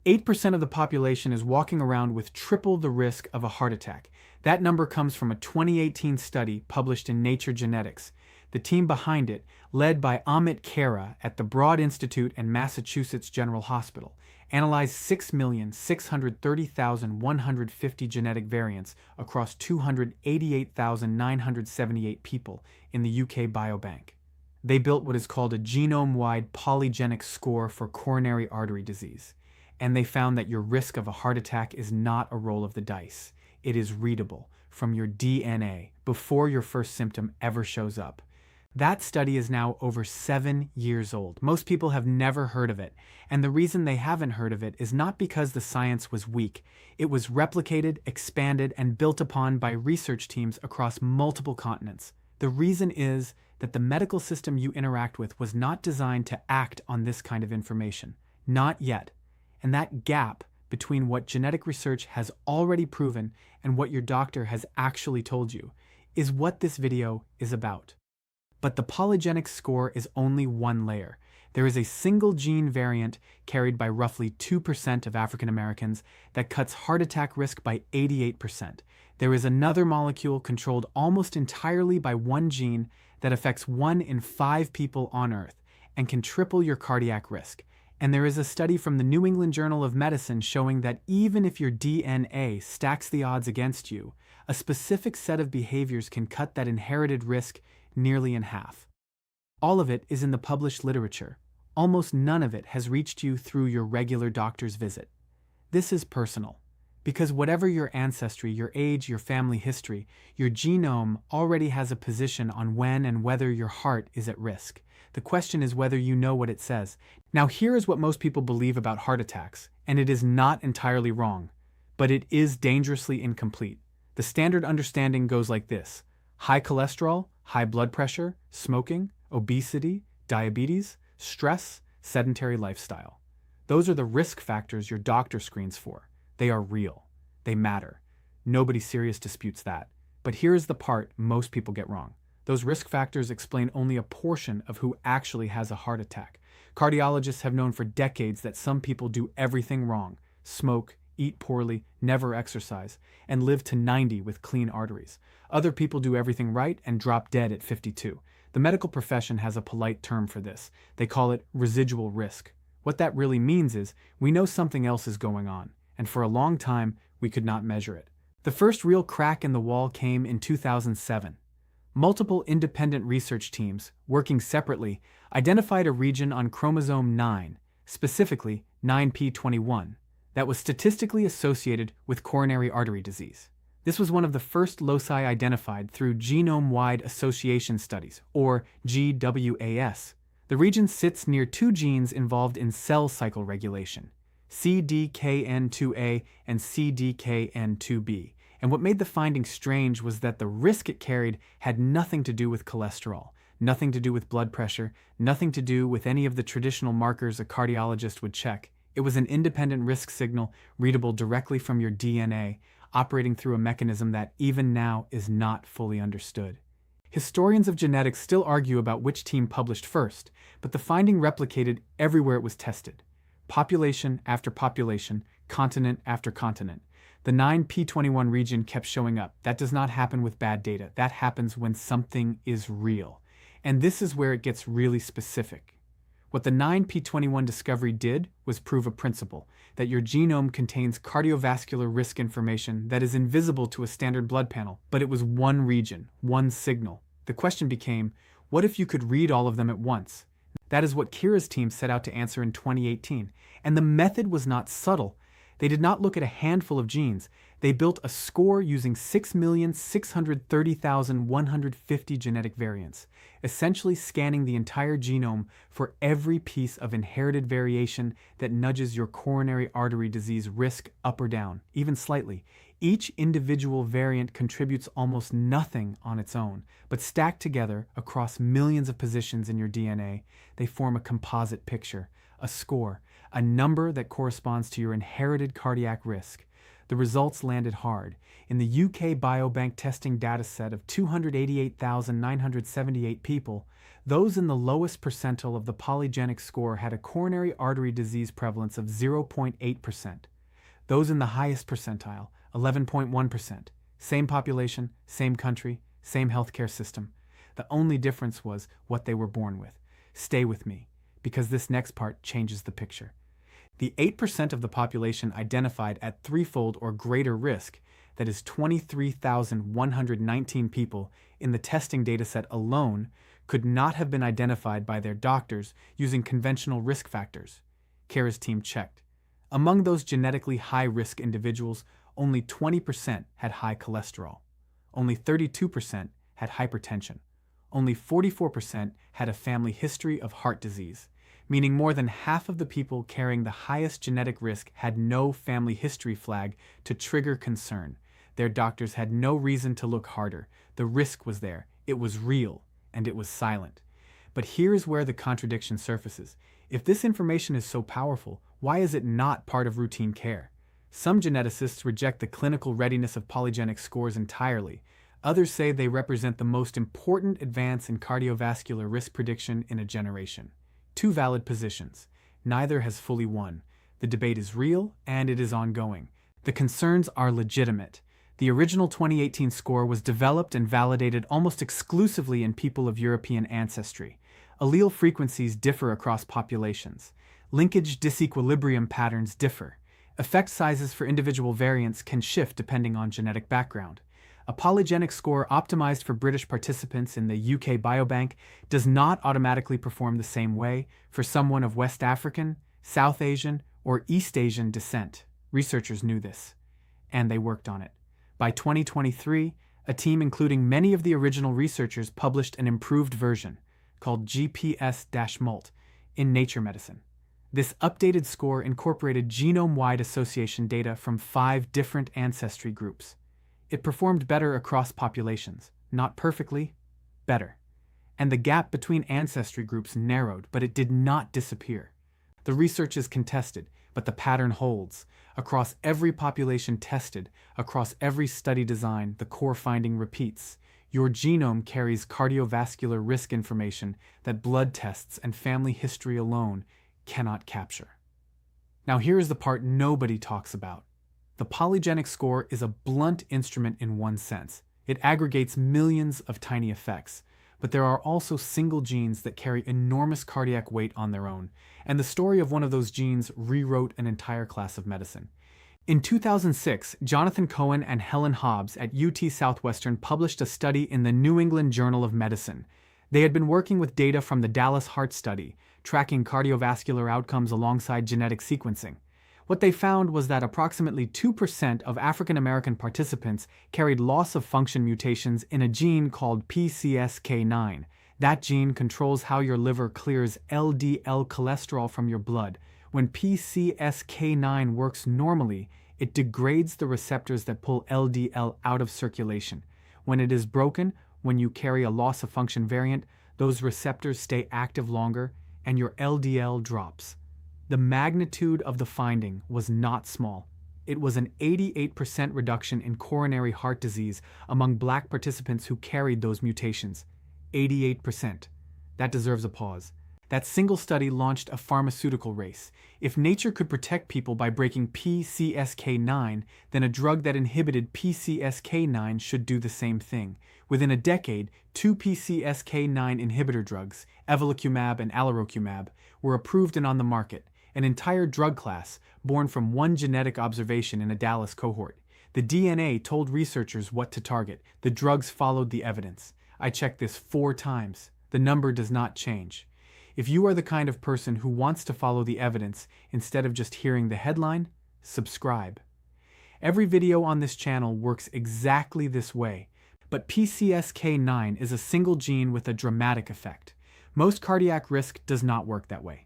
8% of the population is walking around with triple the risk of a heart attack. That number comes from a 2018 study published in Nature Genetics. The team behind it, led by Khera at the Broad Institute and Massachusetts General Hospital, analyzed 6,630,150 genetic variants across 288,978 people in the UK Biobank. They built what is called a genome-wide polygenic score for coronary artery disease, and they found that your risk of a heart attack is not a roll of the dice. It is readable from your DNA before your first symptom ever shows up. That study is now over 7 years old. Most people have never heard of it, and the reason they haven't heard of it is not because the science was weak. It was replicated, expanded, and built upon by research teams across multiple continents. The reason is that the medical system you interact with was not designed to act on this kind of information. Not yet. And that gap between what genetic research has already proven and what your doctor has actually told you is what this video is about. But the polygenic score is only one layer. There is a single gene variant carried by roughly 2% of African Americans that cuts heart attack risk by 88%. There is another molecule controlled almost entirely by one gene that affects 1 in 5 people on Earth and can triple your cardiac risk. And there is a study from the New England Journal of Medicine showing that even if your DNA stacks the odds against you, a specific set of behaviors can cut that inherited risk nearly in half. All of it is in the published literature. Almost none of it has reached you through your regular doctor's visit. This is personal, because whatever your ancestry, your age, your family history, your genome already has a position on when and whether your heart is at risk. The question is whether you know what it says. Now, here is what most people believe about heart attacks, and it is not entirely wrong, but it is dangerously incomplete. The standard understanding goes like this: high cholesterol, high blood pressure, smoking, obesity, diabetes, stress, sedentary lifestyle. Those are the risk factors your doctor screens for. They are real. They matter. Nobody serious disputes that. But here's the part most people get wrong. Those risk factors explain only a portion of who actually has a heart attack. Cardiologists have known for decades that some people do everything wrong: smoke, eat poorly, never exercise, and live to 90 with clean arteries. Other people do everything right and drop dead at 52. The medical profession has a polite term for this. They call it residual risk. What that really means is we know something else is going on, and for a long time, we could not measure it. The first real crack in the wall came in 2007. Multiple independent research teams, working separately, identified a region on chromosome 9, specifically 9p21, that was statistically associated with coronary artery disease. This was one of the first loci identified through genome-wide association studies, or GWAS. The region sits near 2 genes involved in cell cycle regulation, CDKN2A and CDKN2B. And what made the finding strange was that the risk it carried had nothing to do with cholesterol, nothing to do with blood pressure, nothing to do with any of the traditional markers a cardiologist would check. It was an independent risk signal readable directly from your DNA, operating through a mechanism that even now is not fully understood. Historians of genetics still argue about which team published first, but the finding replicated everywhere it was tested. Population after population, continent after continent. The 9p21 region kept showing up. That does not happen with bad data. That happens when something is real. And this is where it gets really specific. What the 9p21 discovery did was prove a principle, that your genome contains cardiovascular risk information that is invisible to a standard blood panel, but it was one region, one signal. The question became, what if you could read all of them at once? That is what Khera's team set out to answer in 2018. And the method was not subtle. They did not look at a handful of genes. They built a score using 6,630,150 genetic variants, essentially scanning the entire genome for every piece of inherited variation that nudges your coronary artery disease risk up or down, even slightly. Each individual variant contributes almost nothing on its own, but stacked together across millions of positions in your DNA, they form a composite picture, a score, a number that corresponds to your inherited cardiac risk. The results landed hard. In the UK Biobank testing dataset of 288,978 people, those in the lowest percentile of the polygenic score had a coronary artery disease prevalence of 0.8%. Those in the highest percentile, 11.1%. Same population, same country, same healthcare system. The only difference was what they were born with. Stay with me, because this next part changes the picture. The 8% of the population identified at threefold or greater risk, that is 23,119 people in the testing dataset alone, could not have been identified by their doctors using conventional risk factors. Khera's team checked. Among those genetically high-risk individuals, only 20% had high cholesterol. Only 32% had hypertension. Only 44% had a family history of heart disease, meaning more than half of the people carrying the highest genetic risk had no family history flag to trigger concern. Their doctors had no reason to look harder. The risk was there, it was real, and it was silent. But here's where the contradiction surfaces. If this information is so powerful, why is it not part of routine care? Some geneticists reject the clinical readiness of polygenic scores entirely. Others say they represent the most important advance in cardiovascular risk prediction in a generation. Two valid positions. Neither has fully won. The debate is real, and it is ongoing. The concerns are legitimate. The original 2018 score was developed and validated almost exclusively in people of European ancestry. Allele frequencies differ across populations. Linkage disequilibrium patterns differ. Effect sizes for individual variants can shift depending on genetic background. A polygenic score optimized for British participants in the UK Biobank does not automatically perform the same way for someone of West African, South Asian, or East Asian descent. Researchers knew this, and they worked on it. By 2023, a team including many of the original researchers published an improved version, called GPS-MALT, in Nature Medicine. This updated score incorporated genome-wide association data from 5 different ancestry groups. It performed better across populations, not perfectly, better. And the gap between ancestry groups narrowed, but it did not disappear. The research is contested, but the pattern holds. Across every population tested, across every study design, the core finding repeats. Your genome carries cardiovascular risk information that blood tests and family history alone cannot capture. Now here is the part nobody talks about. The polygenic score is a blunt instrument in one sense. It aggregates millions of tiny effects, but there are also single genes that carry enormous cardiac weight on their own, and the story of one of those genes rewrote an entire class of medicine. In 2006, Jonathan Cohen and Helen Hobbs at UT Southwestern published a study in the New England Journal of Medicine. They had been working with data from the Dallas Heart Study, tracking cardiovascular outcomes alongside genetic sequencing. What they found was that approximately 2% of African American participants carried loss-of-function mutations in a gene called PCSK9. That gene controls how your liver clears LDL cholesterol from your blood. When PCSK9 works normally, it degrades the receptors that pull LDL out of circulation. When it is broken, when you carry a loss-of-function variant, those receptors stay active longer and your LDL drops. The magnitude of the finding was not small. It was an 88% reduction in coronary heart disease among Black participants who carried those mutations. 88%. That deserves a pause. That single study launched a pharmaceutical race. If nature could protect people by breaking PCSK9, then a drug that inhibited PCSK9 should do the same thing. Within a decade, 2 PCSK9 inhibitor drugs, evolocumab and alirocumab, were approved and on the market. An entire drug class, born from one genetic observation in a Dallas cohort. The DNA told researchers what to target. The drugs followed the evidence. I checked this 4 times. The number does not change. If you are the kind of person who wants to follow the evidence instead of just hearing the headline, subscribe. Every video on this channel works exactly this way, but PCSK9 is a single gene with a dramatic effect. Most cardiac risk does not work that way.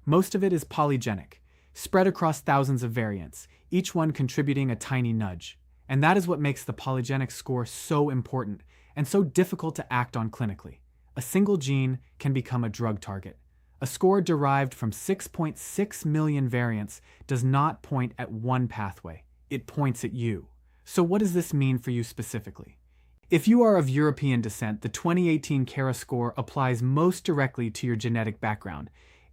Most of it is polygenic, spread across thousands of variants, each one contributing a tiny nudge. And that is what makes the polygenic score so important and so difficult to act on clinically. A single gene can become a drug target. A score derived from 6.6 million variants does not point at one pathway. it points at you. So what does this mean for you specifically? If you are of European descent, the 2018 Khera score applies most directly to your genetic background.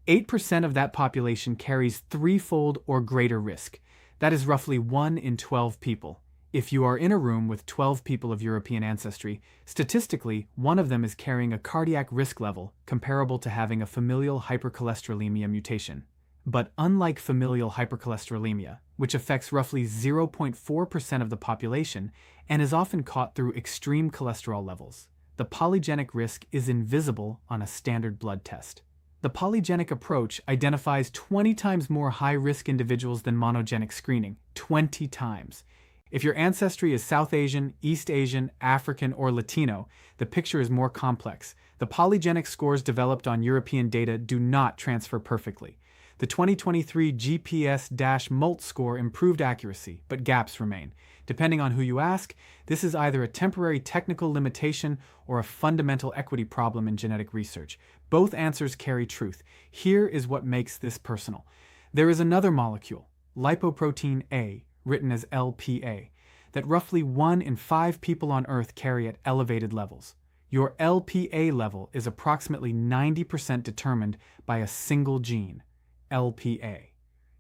8% of that population carries threefold or greater risk. That is roughly 1 in 12 people. If you are in a room with 12 people of European ancestry, statistically, one of them is carrying a cardiac risk level comparable to having a familial hypercholesterolemia mutation. But unlike familial hypercholesterolemia, which affects roughly 0.4% of the population and is often caught through extreme cholesterol levels, the polygenic risk is invisible on a standard blood test. The polygenic approach identifies 20 times more high-risk individuals than monogenic screening, 20 times. If your ancestry is South Asian, East Asian, African, or Latino, the picture is more complex. The polygenic scores developed on European data do not transfer perfectly. The 2023 GPS-MULT score improved accuracy, but gaps remain. Depending on who you ask, this is either a temporary technical limitation or a fundamental equity problem in genetic research. Both answers carry truth. Here is what makes this personal. There is another molecule, lipoprotein A, written as LPA, that roughly 1 in 5 people on Earth carry at elevated levels. Your LPA level is approximately 90% determined by a single gene, LPA.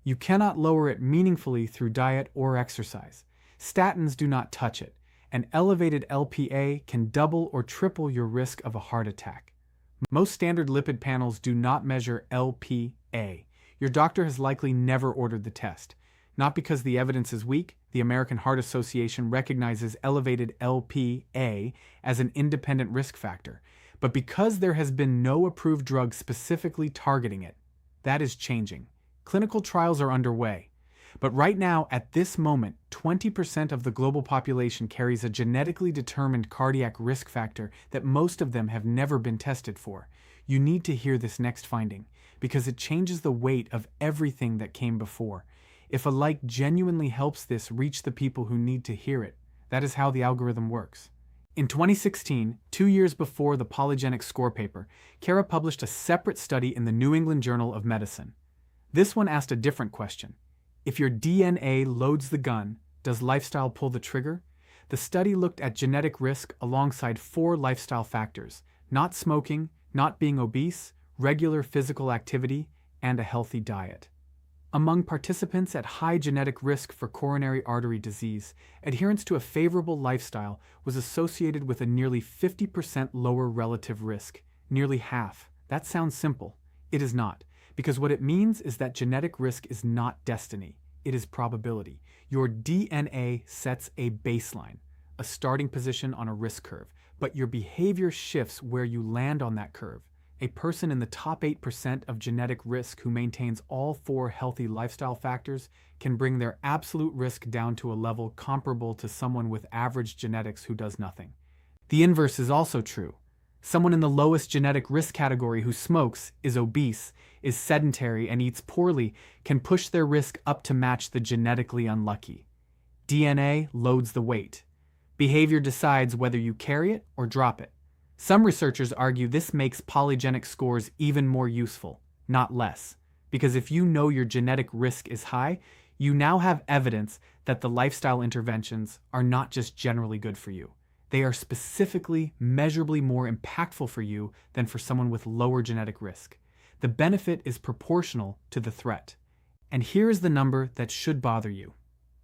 You cannot lower it meaningfully through diet or exercise. Statins do not touch it, and elevated LPA can double or triple your risk of a heart attack. Most standard lipid panels do not measure LPA. Your doctor has likely never ordered the test. Not because the evidence is weak, the American Heart Association recognizes elevated LPA as an independent risk factor, but because there has been no approved drug specifically targeting it. That is changing. Clinical trials are underway. But right now, at this moment, 20% of the global population carries a genetically determined cardiac risk factor that most of them have never been tested for. You need to hear this next finding, because it changes the weight of everything that came before. If a like genuinely helps this reach the people who need to hear it, that is how the algorithm works. In 2016, 2 years before the polygenic score paper, Khera published a separate study in the New England Journal of Medicine. This one asked a different question. If your DNA loads the gun, does lifestyle pull the trigger? The study looked at genetic risk alongside 4 lifestyle factors: not smoking, not being obese, regular physical activity, and a healthy diet. Among participants at high genetic risk for coronary artery disease, adherence to a favorable lifestyle was associated with a nearly 50% lower relative risk. Nearly half. That sounds simple. It is not, because what it means is that genetic risk is not destiny. It is probability. Your DNA sets a baseline, a starting position on a risk curve, but your behavior shifts where you land on that curve. A person in the top 8% of genetic risk who maintains all 4 healthy lifestyle factors can bring their absolute risk down to a level comparable to someone with average genetics who does nothing. The inverse is also true. Someone in the lowest genetic risk category who smokes, is obese, is sedentary, and eats poorly can push their risk up to match the genetically unlucky. DNA loads the weight. Behavior decides whether you carry it or drop it. Some researchers argue this makes polygenic scores even more useful, not less, because if you know your genetic risk is high, you now have evidence that the lifestyle interventions are not just generally good for you. They are specifically, measurably more impactful for you than for someone with lower genetic risk. The benefit is proportional to the threat. And here is the number that should bother you.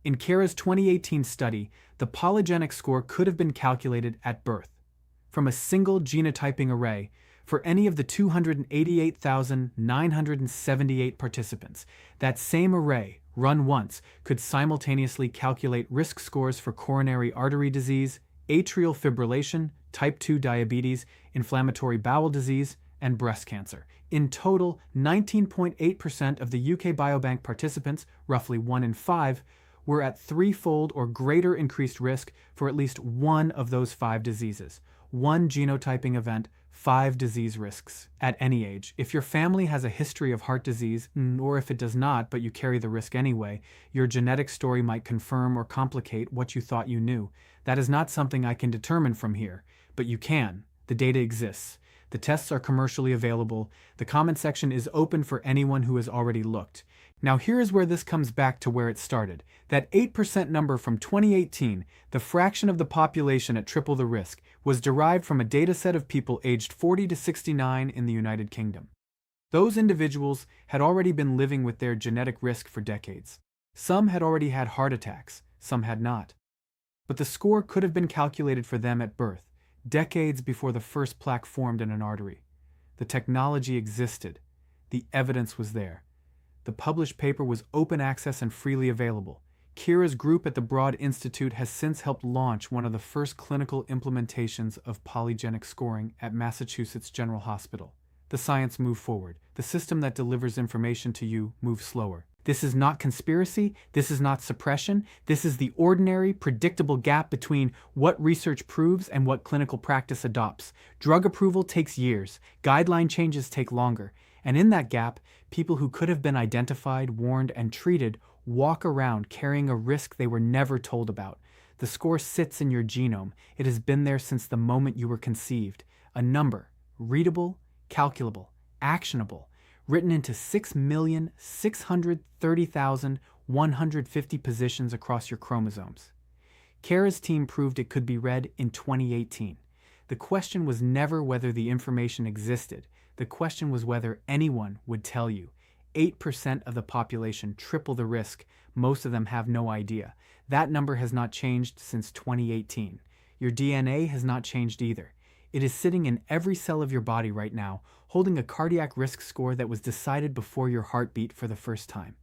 In Khera's 2018 study, the polygenic score could have been calculated at birth from a single genotyping array for any of the 288,978 participants. That same array, run once, could simultaneously calculate risk scores for coronary artery disease, atrial fibrillation, type 2 diabetes, inflammatory bowel disease, and breast cancer. In total, 19.8% of the UK Biobank participants, roughly 1 in 5, were at threefold or greater increased risk for at least one of those 5 diseases. 1 genotyping event, 5 disease risks at any age. If your family has a history of heart disease, or if it does not, but you carry the risk anyway, your genetic story might confirm or complicate what you thought you knew. That is not something I can determine from here, but you can. The data exists. The tests are commercially available. The comment section is open for anyone who has already looked. Now here is where this comes back to where it started. That 8% number from 2018, the fraction of the population at triple the risk, was derived from a dataset of people aged 40 to 69 in the United Kingdom. Those individuals had already been living with their genetic risk for decades. Some had already had heart attacks, some had not. But the score could have been calculated for them at birth, decades before the first plaque formed in an artery. The technology existed. The evidence was there. The published paper was open access and freely available. Khera's group at the Broad Institute has since helped launch one of the first clinical implementations of polygenic scoring at Massachusetts General Hospital. The science moved forward. The system that delivers information to you moves slower. This is not conspiracy. This is not suppression. This is the ordinary, predictable gap between what research proves and what clinical practice adopts. Drug approval takes years. Guideline changes take longer. And in that gap, people who could have been identified, warned, and treated walk around carrying a risk they were never told about. The score sits in your genome. It has been there since the moment you were conceived. A number, readable, calculable, actionable, written into 6,630,150 positions across your chromosomes. Khera's team proved it could be read in 2018. The question was never whether the information existed. The question was whether anyone would tell you. 8% of the population, triple the risk. Most of them have no idea. That number has not changed since 2018. Your DNA has not changed either. It is sitting in every cell of your body right now, holding a cardiac risk score that was decided before your heart beat for the first time.